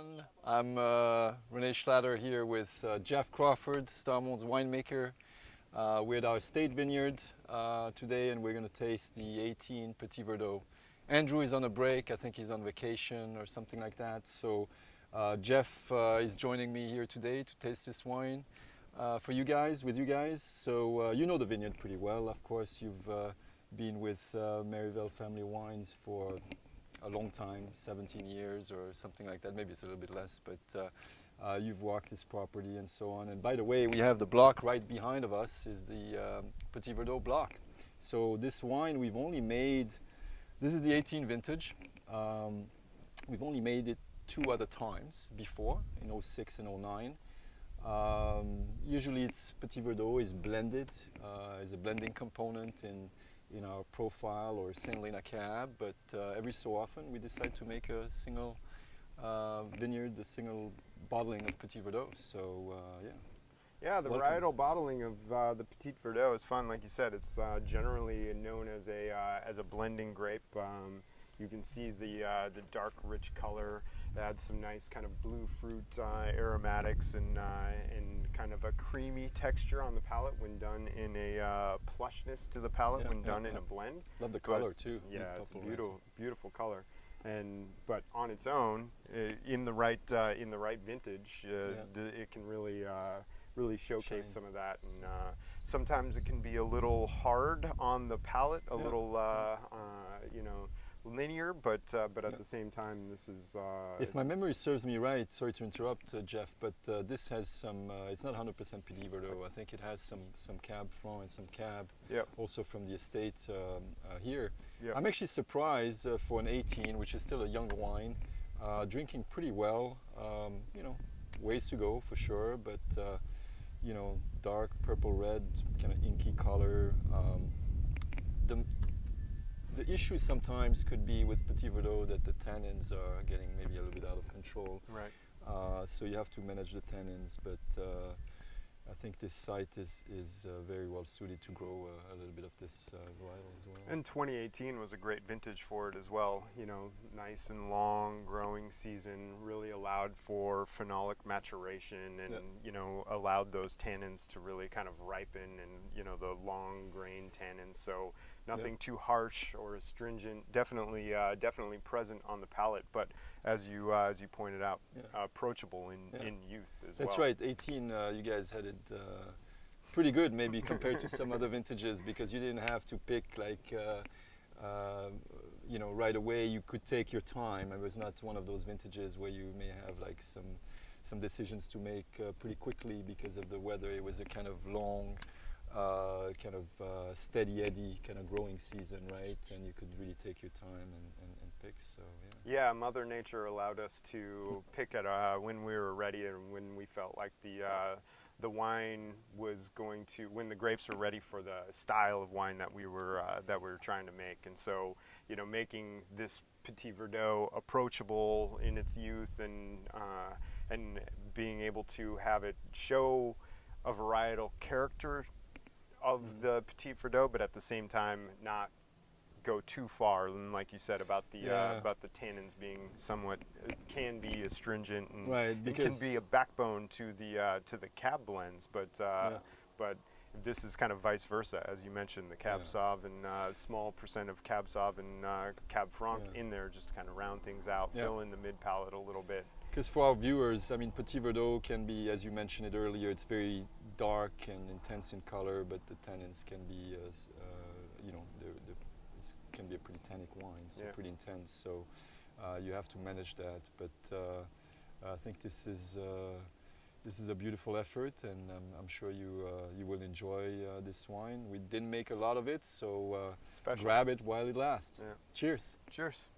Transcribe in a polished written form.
everyone. I'm René Schlatter here with Jeff Crawford, Starmont's winemaker. We're at our state vineyard today, and we're going to taste the 18 Petit Verdot. Andrew is on a break. I think he's on vacation or something like that. So Jeff is joining me here today to taste this wine for you guys, with you guys. So you know the vineyard pretty well. Of course, you've been with Merryvale Family Wines for a long time, 17 years or something like that. Maybe it's a little bit less, but you've walked this property and so on. And by the way, we have the block right behind of us is the Petit Verdot block. So this wine we've only made, this is the 18 vintage. We've only made it 2 other times before, in 06 and 09. Usually it's Petit Verdot is blended, is a blending component in our profile or Saint Helena cab, but every so often we decide to make a single vineyard, a single bottling of Petit Verdot. So yeah. Yeah, the Welcome. varietal bottling of the Petit Verdot is fun. Like you said, it's generally known as a blending grape. You can see the dark, rich color. It adds some nice kind of blue fruit aromatics and kind of a creamy texture on the palate when done in a plushness to the palate when done in a blend. Love the color too. Yeah, it's a beautiful color. But on its own, in the right vintage, it can really showcase some of that. And sometimes it can be a little hard on the palate, a little linear, but at the same time, this is. If my memory serves me right, sorry to interrupt, Jeff, but this has some. It's not 100% Petit Verdot. I think it has some Cab Franc and some Cab, also from the estate here. Yep. I'm actually surprised for an 18, which is still a young wine, drinking pretty well. Ways to go for sure, but dark purple red, kind of inky color. The issue sometimes could be with Petit Verdot that the tannins are getting maybe a little bit out of control. Right. So you have to manage the tannins, but I think this site is very well suited to grow a little bit of this varietal as well. And 2018 was a great vintage for it as well. Nice and long growing season, really allowed for phenolic maturation and allowed those tannins to really kind of ripen and the long grain tannins. So nothing too harsh or astringent. Definitely present on the palate, but as you pointed out, approachable in youth as well. That's right. 18, you guys had it pretty good, maybe compared to some other vintages, because you didn't have to pick like right away. You could take your time. It was not one of those vintages where you may have like some decisions to make pretty quickly because of the weather. It was a kind of long, steady Eddie kind of growing season, right? And you could really take your time and pick. So yeah, Mother Nature allowed us to pick it when we were ready and when we felt like the wine was going to, when the grapes were ready for the style of wine that we were trying to make. And so making this Petit Verdot approachable in its youth and being able to have it show a varietal character of the Petit Verdot, but at the same time not go too far. And like you said about the tannins being somewhat, can be astringent and it can be a backbone to the Cab blends, but this is kind of vice versa, as you mentioned, the Cab Sauv and small percent of Cab Sauv and Cab Franc in there, just to kind of round things out, fill in the mid palate a little bit. Because for our viewers, I mean, Petit Verdot can be, as you mentioned it earlier, it's very dark and intense in color, but the tannins can be, can be a pretty tannic wine, so pretty intense. So you have to manage that. But I think this is a beautiful effort, and I'm sure you will enjoy this wine. We didn't make a lot of it, so grab it while it lasts. Yeah. Cheers. Cheers.